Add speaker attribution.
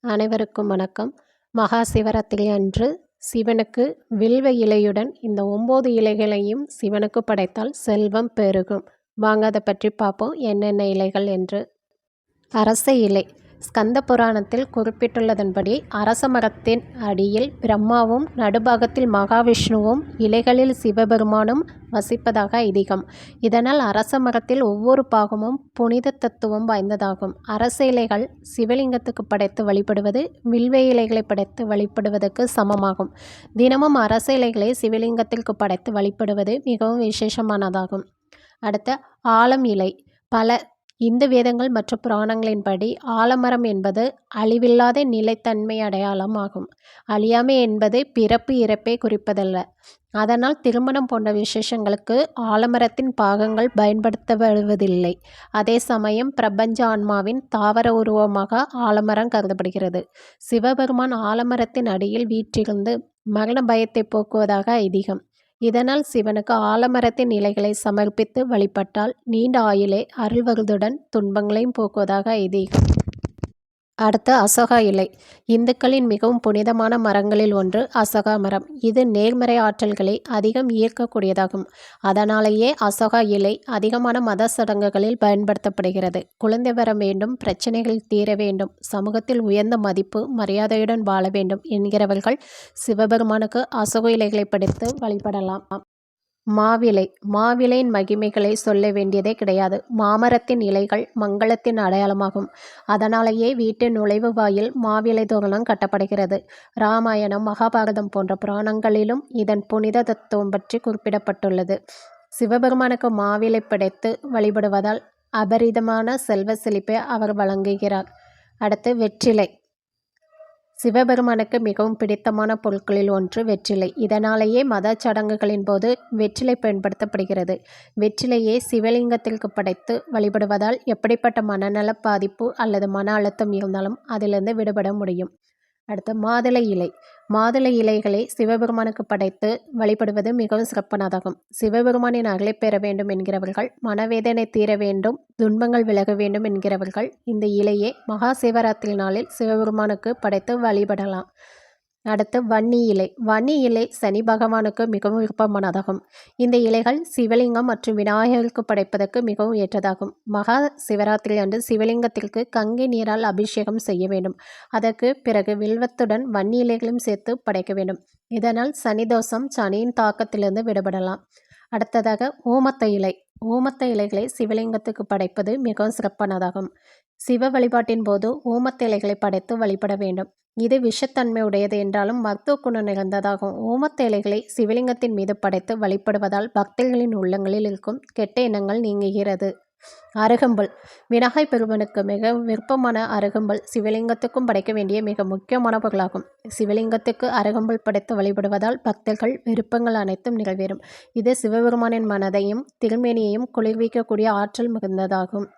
Speaker 1: அனைவருக்கும் வணக்கம். மகா சிவராத்திரி அன்று சிவனுக்கு வில்வ இலையுடன் இந்த 9 இலைகளையும் சிவனுக்கு படைத்தால் செல்வம் பெருகும். வாங்க அதை பற்றி பார்ப்போம், என்னென்ன இலைகள் என்று. அரச இலை. ஸ்கந்த புராணத்தில் குறிப்பிட்டுள்ளதன்படி அரச மரத்தின் அடியில் பிரம்மாவும் நடுபாகத்தில் மகாவிஷ்ணுவும் இலைகளில் சிவபெருமானும் வசிப்பதாக ஐதீகம். இதனால் அரச மரத்தில் ஒவ்வொரு பாகமும் புனித தத்துவம் வாய்ந்ததாகும். அரச இலைகள் சிவலிங்கத்துக்கு படைத்து வழிபடுவது வில்வ இலைகளை படைத்து வழிபடுவதற்கு சமமாகும். தினமும் அரச இலைகளை சிவலிங்கத்திற்கு படைத்து வழிபடுவது மிகவும் விசேஷமானதாகும். அடுத்த ஆலம் இலை. பல இந்து வேதங்கள் மற்றும் புராணங்களின்படி ஆலமரம் என்பது அழிவில்லாத நிலைத்தன்மை அடையாளம் ஆகும். அழியாமை என்பது பிறப்பு இறப்பை குறிப்பதல்ல. அதனால் திருமணம் போன்ற விசேஷங்களுக்கு ஆலமரத்தின் பாகங்கள் பயன்படுத்தப்படுவதில்லை. அதே சமயம் பிரபஞ்ச ஆன்மாவின் தாவர உருவமாக ஆலமரம் கருதப்படுகிறது. சிவபெருமான் ஆலமரத்தின் அடியில் வீற்றிருந்து மரண பயத்தை போக்குவதாக ஐதீகம். இதனால் சிவனுக்கு ஆலமரத்தின் இலைகளை சமர்ப்பித்து வழிபட்டால் நீண்ட ஆயுளை அருள்வருதுடன் துன்பங்களையும் போக்குவதாக ஐதீகம். அடுத்து அசோகா இலை. இந்துக்களின் மிகவும் புனிதமான மரங்களில் ஒன்று அசோகா மரம். இது நேர்மறை ஆற்றல்களை அதிகம் ஈர்க்கக்கூடியதாகும். அதனாலேயே அசோகா இலை அதிகமான மத சடங்குகளில் பயன்படுத்தப்படுகிறது. குழந்தை வர வேண்டும், பிரச்சனைகள் தீர வேண்டும், சமூகத்தில் உயர்ந்த மதிப்பு மரியாதையுடன் வாழ வேண்டும் என்கிறவர்கள் சிவபெருமானுக்கு அசோக இலைகளை படைத்து வழிபடலாம். மாவிலை. மாவிலையின் மகிமைகளை சொல்ல வேண்டியதே கிடையாது. மாமரத்தின் இலைகள் மங்களத்தின் அடையாளமாகும். அதனாலேயே வீட்டின் நுழைவு வாயில் மாவிலை தோரணம் கட்டப்படுகிறது. இராமாயணம், மகாபாரதம் போன்ற புராணங்களிலும் இதன் புனித தத்துவம் பற்றி குறிப்பிடப்பட்டுள்ளது. சிவபெருமானுக்கு மாவிலை படைத்து வழிபடுவதால் அபரிதமான செல்வ செழிப்பை அவர் வழங்குகிறார். அடுத்து வெற்றிலை. சிவபெருமானுக்கு மிகவும் பிடித்தமான பொருட்களில் ஒன்று வெற்றிலை. இதனாலேயே மத சடங்குகளின் போது வெற்றிலை பயன்படுத்தப்படுகிறது. வெற்றிலையை சிவலிங்கத்திற்கு படைத்து வழிபடுவதால் எப்படிப்பட்ட மனநல பாதிப்பு அல்லது மன அழுத்தம் இருந்தாலும் அதிலிருந்து விடுபட முடியும். அடுத்து மாதுளை இலை. மாதுளை இலைகளை சிவபெருமானுக்கு படைத்து வழிபடுவது மிகவும் சிறப்பானதாகும். சிவபெருமானின் அருளை பெற வேண்டும் என்கிறவர்கள், மனவேதனை தீர வேண்டும், துன்பங்கள் விலக வேண்டும் என்கிறவர்கள் இந்த இலையை மகா சிவராத்திரி நாளில் சிவபெருமானுக்கு படைத்து வழிபடலாம். அடுத்து வன்னி இலை. வன்னி இலை சனி பகவானுக்கு மிகவும் விருப்பமானதாகும். இந்த இலைகள் சிவலிங்கம் மற்றும் விநாயகருக்கு படைப்பதற்கு மிகவும் ஏற்றதாகும். மகா சிவராத்திரி அன்று சிவலிங்கத்திற்கு கங்கை நீரால் அபிஷேகம் செய்ய வேண்டும். அதற்கு பிறகு வில்வத்துடன் வன்னி இலைகளும் சேர்த்து படைக்க வேண்டும். இதனால் சனி தோஷம், சனியின் தாக்கத்திலிருந்து விடுபடலாம். அடுத்ததாக ஓமத்த இலை. ஓமத்த இலைகளை சிவலிங்கத்துக்கு படைப்பது மிகவும் சிறப்பானதாகும். சிவ வழிபாட்டின் போது ஓமத்த இலைகளை படைத்து வழிபட வேண்டும். இது விஷத்தன்மை உடையது என்றாலும் மருத்துவ குணம் நிறைந்ததாகும். ஓமத்த இலைகளை சிவலிங்கத்தின் மீது படைத்து வழிபடுவதால் பக்தர்களின் உள்ளங்களில் இருக்கும் கெட்ட எண்ணங்கள் நீங்குகிறது. அருகம்புல். விநாயகர் பெருமானுக்கு மிக விருப்பமான அருகம்புல் சிவலிங்கத்துக்கும் படைக்க வேண்டிய மிக முக்கியமான பொருளாகும். சிவலிங்கத்துக்கு அருகம்புல் படைத்து வழிபடுவதால் பக்தர்கள் விருப்பங்கள் அனைத்தும் நிறைவேறும். இது சிவபெருமானின் மனதையும் திருமேனியையும் குளிர்விக்கக்கூடிய ஆற்றல் மிகுந்ததாகும்.